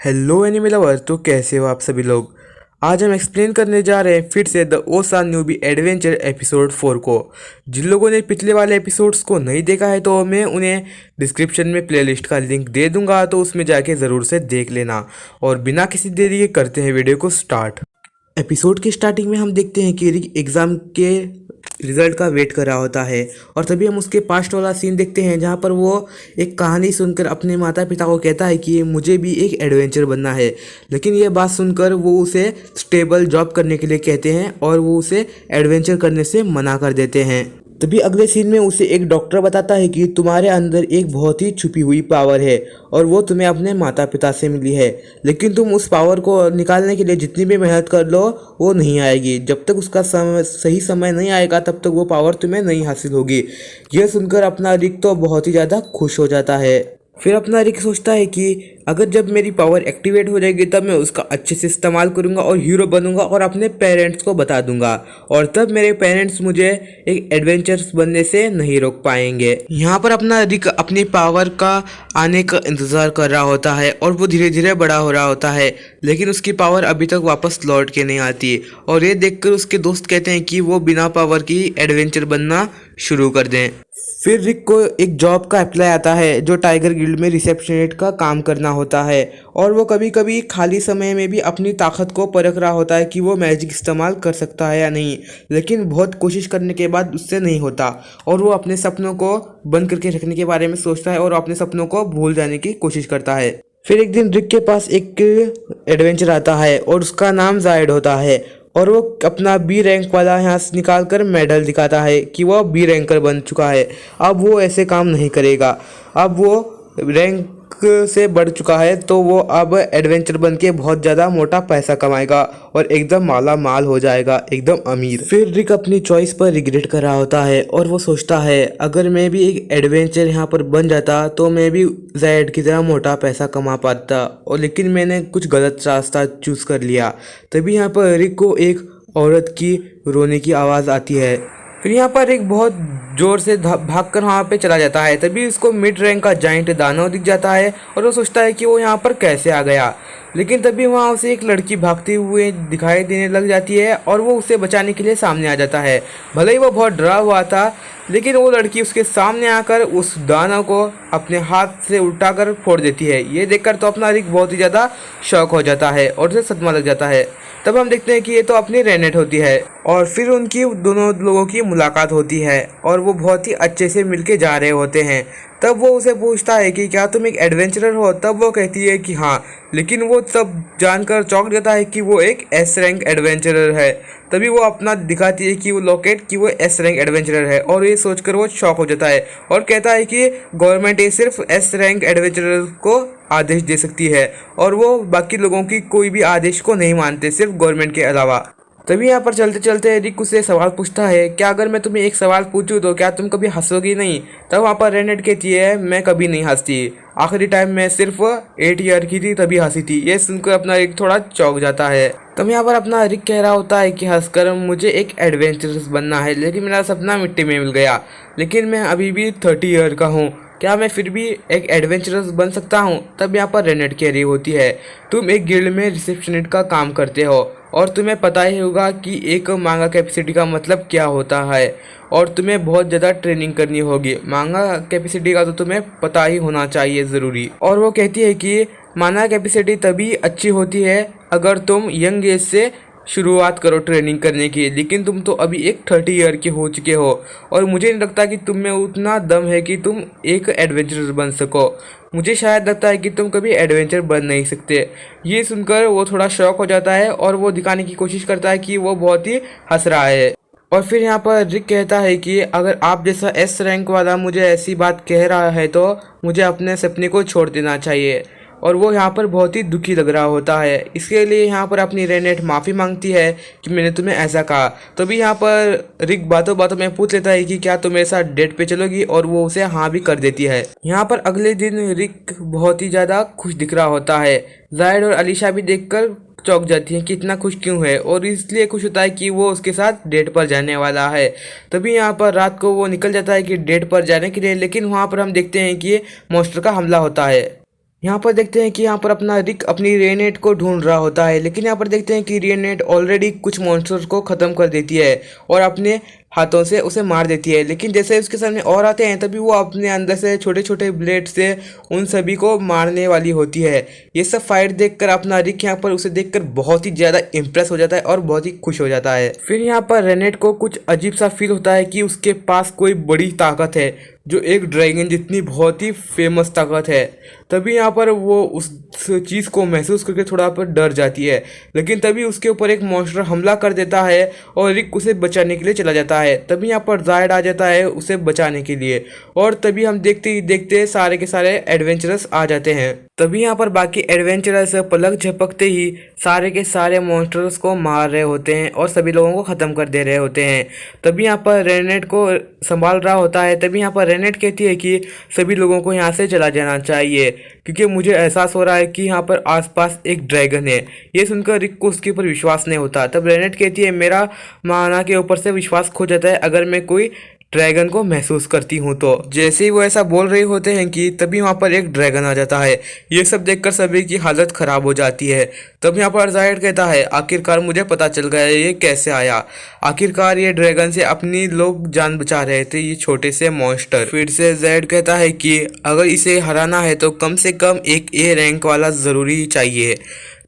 Hello anime lover. तो कैसे हो आप सभी लोग। आज हम एक्सप्लेन करने जा रहे हैं फिर से द ओसा न्यूबी एडवेंचर एपिसोड 4 को। जिन लोगों ने पिछले वाले एपिसोड्स को नहीं देखा है तो मैं उन्हें डिस्क्रिप्शन में प्लेलिस्ट का लिंक दे दूंगा, तो उसमें जाके ज़रूर से देख लेना। और बिना किसी देरी के करते हैं वीडियो को स्टार्ट। एपिसोड के स्टार्टिंग में हम देखते हैं कि रिक एग्ज़ाम के रिजल्ट का वेट कर रहा होता है और तभी हम उसके पास्ट वाला सीन देखते हैं जहाँ पर वो एक कहानी सुनकर अपने माता पिता को कहता है कि मुझे भी एक एडवेंचर बनना है। लेकिन ये बात सुनकर वो उसे स्टेबल जॉब करने के लिए कहते हैं और वो उसे एडवेंचर करने से मना कर देते हैं। तभी अगले सीन में उसे एक डॉक्टर बताता है कि तुम्हारे अंदर एक बहुत ही छुपी हुई पावर है और वो तुम्हें अपने माता पिता से मिली है, लेकिन तुम उस पावर को निकालने के लिए जितनी भी मेहनत कर लो वो नहीं आएगी। जब तक उसका सही समय नहीं आएगा तब तक वो पावर तुम्हें नहीं हासिल होगी। यह सुनकर अपना रिक तो बहुत ही ज़्यादा खुश हो जाता है। फिर अपना रिक सोचता है कि अगर जब मेरी पावर एक्टिवेट हो जाएगी तब मैं उसका अच्छे से इस्तेमाल करूंगा और हीरो बनूंगा और अपने पेरेंट्स को बता दूंगा, और तब मेरे पेरेंट्स मुझे एक एडवेंचर्स बनने से नहीं रोक पाएंगे। यहाँ पर अपना रिक अपनी पावर का आने का इंतज़ार कर रहा होता है और वो धीरे धीरे बड़ा हो रहा होता है, लेकिन उसकी पावर अभी तक वापस लौट के नहीं आती। और ये देखकर उसके दोस्त कहते हैं कि वो बिना पावर की एडवेंचर बनना शुरू कर दें। फिर रिक को एक जॉब का अप्लाई आता है जो टाइगर गिल्ड में रिसेप्शनिस्ट का काम करना होता है, और वो कभी कभी खाली समय में भी अपनी ताकत को परख रहा होता है कि वो मैजिक इस्तेमाल कर सकता है या नहीं। लेकिन बहुत कोशिश करने के बाद उससे नहीं होता और वो अपने सपनों को बंद करके रखने के बारे में सोचता है और अपने सपनों को भूल जाने की कोशिश करता है। फिर एक दिन रिक के पास एक एडवेंचर आता है और उसका नाम जायड होता है, और वो अपना बी रैंक वाला यहाँ से निकाल कर मेडल दिखाता है कि वो बी रैंकर बन चुका है। अब वो ऐसे काम नहीं करेगा, अब वो रैंक से बढ़ चुका है, तो वो अब एडवेंचर बन के बहुत ज़्यादा मोटा पैसा कमाएगा और एकदम माला माल हो जाएगा, एकदम अमीर। फिर रिक अपनी चॉइस पर रिग्रेट कर रहा होता है और वो सोचता है अगर मैं भी एक एडवेंचर यहाँ पर बन जाता तो मैं भी जैड की तरह मोटा पैसा कमा पाता, और लेकिन मैंने कुछ गलत रास्ता चूज़ कर लिया। तभी यहाँ पर रिक को एक औरत की रोने की आवाज़ आती है। फिर यहाँ पर एक बहुत जोर से भागकर वहाँ पे चला जाता है। तभी उसको मिड रैंक का जाइंट दानव दिख जाता है और वो सोचता है कि वो यहाँ पर कैसे आ गया। लेकिन तभी वहाँ उसे एक लड़की भागते हुए दिखाई देने लग जाती है और वो उसे बचाने के लिए सामने आ जाता है। भले ही वो बहुत डरा हुआ था, लेकिन वो लड़की उसके सामने आकर उस दानव को अपने हाथ से उल्टाकर फोड़ देती है। ये देखकर तो अपना रिक बहुत ही ज़्यादा शॉक हो जाता है और उसे सदमा लग जाता है। तब हम देखते हैं कि ये तो अपनी रेनेट होती है और फिर उनकी दोनों लोगों की मुलाकात होती है और वो बहुत ही अच्छे से मिलके जा रहे होते हैं। तब वो उसे पूछता है कि क्या तुम एक एडवेंचरर हो? तब वो कहती है कि हाँ, लेकिन वो तब जानकर चौंक जाता है कि वो एक एस रैंक एडवेंचरर है। तभी वो अपना दिखाती है कि वो लॉकेट कि वो एस रैंक एडवेंचरर है, और ये सोचकर वो शॉक हो जाता है और कहता है कि गवर्नमेंट ये सिर्फ एस रैंक एडवेंचरर को आदेश दे सकती है और वो बाकी लोगों की कोई भी आदेश को नहीं मानते, सिर्फ गवर्नमेंट के अलावा। तभी यहाँ पर चलते चलते रिक उससे सवाल पूछता है, क्या अगर मैं तुम्हें एक सवाल पूछूं तो क्या तुम कभी हंसोगी नहीं? तब वहाँ पर रेनेट कहती है, मैं कभी नहीं हंसती, आखिरी टाइम मैं सिर्फ 8 ईयर की थी तभी हंसी थी। ये सुनकर अपना रिक थोड़ा चौंक जाता है। तब यहाँ पर अपना रिक कह रहा होता है कि हंसकर मुझे एक एडवेंचरस बनना है, लेकिन मेरा सपना मिट्टी में मिल गया, लेकिन मैं अभी भी 30 ईयर का हूँ, क्या मैं फिर भी एक एडवेंचरस बन सकता हूँ? तब यहाँ पर रेनेट कह रही होती है, तुम एक गिल्ड में रिसेप्शनिस्ट का काम करते हो और तुम्हें पता ही होगा कि एक मांगा कैपेसिटी का मतलब क्या होता है, और तुम्हें बहुत ज़्यादा ट्रेनिंग करनी होगी। मांगा कैपेसिटी का तो तुम्हें पता ही होना चाहिए ज़रूरी। और वो कहती है कि मांगा कैपेसिटी तभी अच्छी होती है अगर तुम यंग एज से शुरुआत करो ट्रेनिंग करने की, लेकिन तुम तो अभी एक 30 ईयर के हो चुके हो और मुझे नहीं लगता कि तुम में उतना दम है कि तुम एक एडवेंचरर बन सको। मुझे शायद लगता है कि तुम कभी एडवेंचर बन नहीं सकते। ये सुनकर वो थोड़ा शॉक हो जाता है और वो दिखाने की कोशिश करता है कि वो बहुत ही हंस रहा है। और फिर यहाँ पर रिक कहता है कि अगर आप जैसा एस रैंक वाला मुझे ऐसी बात कह रहा है तो मुझे अपने सपने को छोड़ देना चाहिए, और वो यहाँ पर बहुत ही दुखी लग रहा होता है। इसके लिए यहाँ पर अपनी रेनेट माफ़ी मांगती है कि मैंने तुम्हें ऐसा कहा। तो भी यहाँ पर रिक बातों बातों में पूछ लेता है कि क्या तुम मेरे साथ डेट पे चलोगी, और वो उसे हाँ भी कर देती है। यहाँ पर अगले दिन रिक बहुत ही ज़्यादा खुश दिख रहा होता है। जायड और अलीशा भी देखकर चौंक जाती है कि इतना खुश क्यों है, और इसलिए खुश होता है कि वो उसके साथ डेट पर जाने वाला है। तभी यहाँ पर रात को वो निकल जाता है कि डेट पर जाने के लिए, लेकिन वहाँ पर हम देखते हैं कि मॉन्स्टर का हमला होता है। यहाँ पर देखते हैं कि यहाँ पर अपना रिक अपनी रेनेट को ढूंढ रहा होता है, लेकिन यहाँ पर देखते हैं कि रेनेट ऑलरेडी कुछ मॉन्स्टर्स को ख़त्म कर देती है और अपने हाथों से उसे मार देती है। लेकिन जैसे उसके सामने और आते हैं तभी वो अपने अंदर से छोटे छोटे ब्लेड से उन सभी को मारने वाली होती है। ये सब फाइट देखकर अपना रिक यहाँ पर उसे देखकर बहुत ही ज़्यादा इम्प्रेस हो जाता है और बहुत ही खुश हो जाता है। फिर यहाँ पर रेनेट को कुछ अजीब सा फील होता है कि उसके पास कोई बड़ी ताकत है, जो एक ड्रैगन जितनी बहुत ही फेमस ताकत है। तभी यहाँ पर वो उस चीज़ को महसूस करके थोड़ा पर डर जाती है, लेकिन तभी उसके ऊपर एक मॉन्स्टर हमला कर देता है और रिक उसे बचाने के लिए चला जाता है। तभी यहाँ पर जायड आ जाता है उसे बचाने के लिए, और तभी हम देखते ही देखते सारे के सारे एडवेंचरस आ जाते हैं। तभी यहाँ पर बाकी एडवेंचरस पलक झपकते ही सारे के सारे मॉन्स्टर्स को मार रहे होते हैं और सभी लोगों को ख़त्म कर दे रहे होते हैं। तभी यहाँ पर रेनेट को संभाल रहा होता है। तभी यहाँ पर रेनेट कहती है कि सभी लोगों को यहाँ से चला जाना चाहिए, क्योंकि मुझे एहसास हो रहा है कि यहाँ पर आसपास एक ड्रैगन है। ये सुनकर रिक को उसके ऊपर विश्वास नहीं होता। तब रेनेट कहती है मेरा माना के ऊपर से विश्वास खो जाता है अगर मैं कोई ड्रैगन को महसूस करती हूँ तो। जैसे ही वो ऐसा बोल रहे होते हैं कि तभी वहाँ पर एक ड्रैगन आ जाता है। ये सब देखकर सभी की हालत ख़राब हो जाती है। तब यहाँ पर जायड कहता है आखिरकार मुझे पता चल गया ये कैसे आया। आखिरकार ये ड्रैगन से अपनी लोग जान बचा रहे थे, ये छोटे से मॉन्स्टर। फिर से जायड कहता है कि अगर इसे हराना है तो कम से कम एक ए रैंक वाला ज़रूरी चाहिए।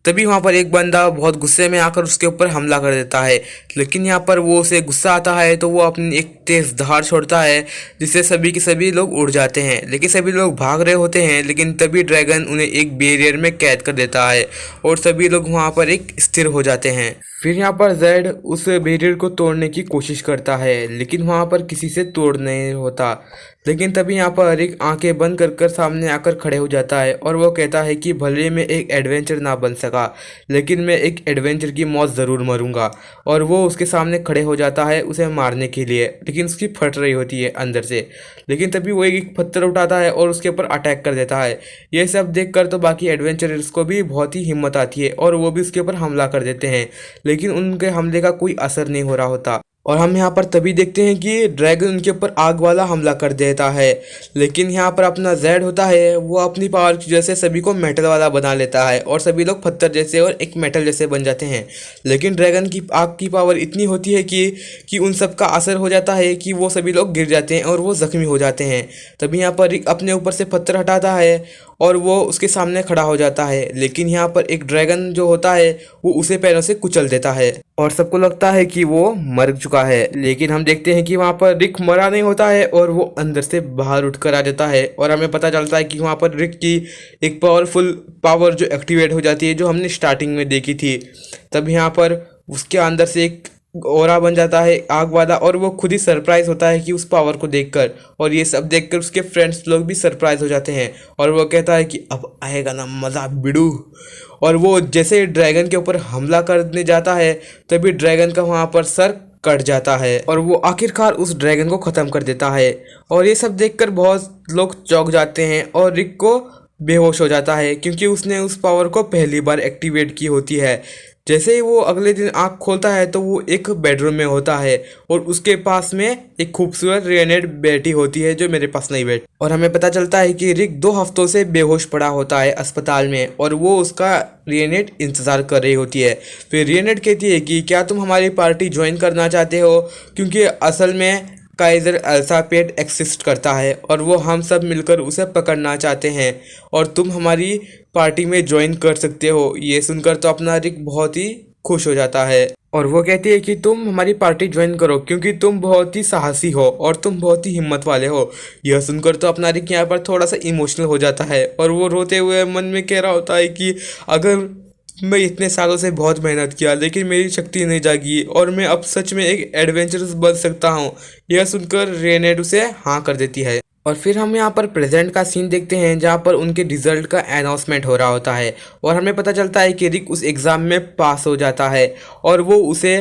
तभी वहाँ पर एक बंदा बहुत गुस्से में आकर उसके ऊपर हमला कर देता है, लेकिन यहाँ पर वो उसे गुस्सा आता है तो वो अपनी एक तेज़ धार छोड़ता है, जिससे सभी के सभी लोग उड़ जाते हैं। लेकिन सभी लोग भाग रहे होते हैं, लेकिन तभी ड्रैगन उन्हें एक बैरियर में कैद कर देता है और सभी लोग वहाँ पर एक स्थिर हो जाते हैं। फिर यहाँ पर जेड उस बैरियर को तोड़ने की कोशिश करता है, लेकिन वहाँ पर किसी से तोड़ नहीं होता। लेकिन तभी यहाँ पर रिक आंखें बंद कर कर सामने आकर खड़े हो जाता है और वो कहता है कि भले मैं एक एडवेंचर ना बन सका, लेकिन मैं एक एडवेंचर की मौत ज़रूर मरूंगा। और वो उसके सामने खड़े हो जाता है उसे मारने के लिए, लेकिन उसकी फट रही होती है अंदर से। लेकिन तभी वो एक पत्थर उठाता है और उसके ऊपर अटैक कर देता है। ये सब देख कर तो बाकी एडवेंचरर्स को भी बहुत ही हिम्मत आती है और वो भी उसके ऊपर हमला कर देते हैं, लेकिन उनके हमले का कोई असर नहीं हो रहा होता। और हम यहाँ पर तभी देखते हैं कि ड्रैगन उनके ऊपर आग वाला हमला कर देता है, लेकिन यहाँ पर अपना जेड होता है वो अपनी पावर की वजह से सभी को मेटल वाला बना लेता है और सभी लोग पत्थर जैसे और एक मेटल जैसे बन जाते हैं। लेकिन ड्रैगन की आग की पावर इतनी होती है कि उन सब का असर हो जाता है कि वो सभी लोग गिर जाते हैं और वो ज़ख्मी हो जाते हैं। तभी यहाँ पर रिक अपने ऊपर से पत्थर हटाता है और वो उसके सामने खड़ा हो जाता है, लेकिन यहाँ पर एक ड्रैगन जो होता है वो उसे पैरों से कुचल देता है और सबको लगता है कि वो मर चुका है। लेकिन हम देखते हैं कि वहाँ पर रिक मरा नहीं होता है और वो अंदर से बाहर उठकर आ जाता है और हमें पता चलता है कि वहाँ पर रिक की एक पावरफुल पावर जो एक्टिवेट हो जाती है, जो हमने स्टार्टिंग में देखी थी। तब यहाँ पर उसके अंदर से एक ओरा बन जाता है आग वाला और वो खुद ही सरप्राइज होता है कि उस पावर को देखकर, और ये सब देखकर उसके फ्रेंड्स लोग भी सरप्राइज हो जाते हैं और वो कहता है कि अब आएगा ना मज़ा बिडू। और वो जैसे ड्रैगन के ऊपर हमला करने जाता है तभी ड्रैगन का वहाँ पर सर कट जाता है और वो आखिरकार उस ड्रैगन को ख़त्म कर देता है। और ये सब देखकर बहुत लोग चौंक जाते हैं और रिक को बेहोश हो जाता है, क्योंकि उसने उस पावर को पहली बार एक्टिवेट की होती है। जैसे ही वो अगले दिन आँख खोलता है तो वो एक बेडरूम में होता है और उसके पास में एक खूबसूरत रेनेट बैठी होती है, जो मेरे पास नहीं बैठी। और हमें पता चलता है कि रिक 2 हफ्तों से बेहोश पड़ा होता है अस्पताल में और वो उसका रेनेट इंतज़ार कर रही होती है। फिर रेनेट कहती है कि क्या तुम हमारी पार्टी ज्वाइन करना चाहते हो, क्योंकि असल में काइजर अल्सापेट एक्सिस्ट करता है और वो हम सब मिलकर उसे पकड़ना चाहते हैं और तुम हमारी पार्टी में ज्वाइन कर सकते हो। ये सुनकर तो अपना रिक बहुत ही खुश हो जाता है और वो कहती है कि तुम हमारी पार्टी ज्वाइन करो क्योंकि तुम बहुत ही साहसी हो और तुम बहुत ही हिम्मत वाले हो। यह सुनकर तो अपना रिक यहाँ पर थोड़ा सा इमोशनल हो जाता है और वो रोते हुए मन में कह रहा होता है कि अगर मैं इतने सालों से बहुत मेहनत किया लेकिन मेरी शक्ति नहीं जागी और मैं अब सच में एक एडवेंचरस बन सकता हूँ। यह सुनकर रेनेट उसे हाँ कर देती है। और फिर हम यहाँ पर प्रेजेंट का सीन देखते हैं जहाँ पर उनके रिजल्ट का अनाउंसमेंट हो रहा होता है और हमें पता चलता है कि रिक उस एग्ज़ाम में पास हो जाता है और वो उसे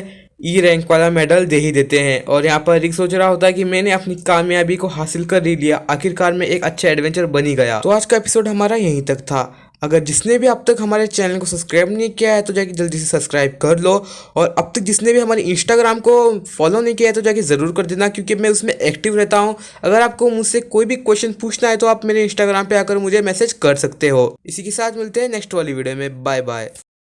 ई रैंक वाला मेडल दे ही देते हैं। और यहाँ पर रिक सोच रहा होता है कि मैंने अपनी कामयाबी को हासिल कर ही लिया, आखिरकार मैं एक अच्छा एडवेंचर बन ही गया। तो आज का एपिसोड हमारा यहीं तक था। अगर जिसने भी अब तक हमारे चैनल को सब्सक्राइब नहीं किया है तो जाके जल्दी से सब्सक्राइब कर लो, और अब तक जिसने भी हमारे इंस्टाग्राम को फॉलो नहीं किया है तो जाके ज़रूर कर देना, क्योंकि मैं उसमें एक्टिव रहता हूँ। अगर आपको मुझसे कोई भी क्वेश्चन पूछना है तो आप मेरे इंस्टाग्राम पे आकर मुझे मैसेज कर सकते हो। इसी के साथ मिलते हैं नेक्स्ट वाली वीडियो में। Bye bye.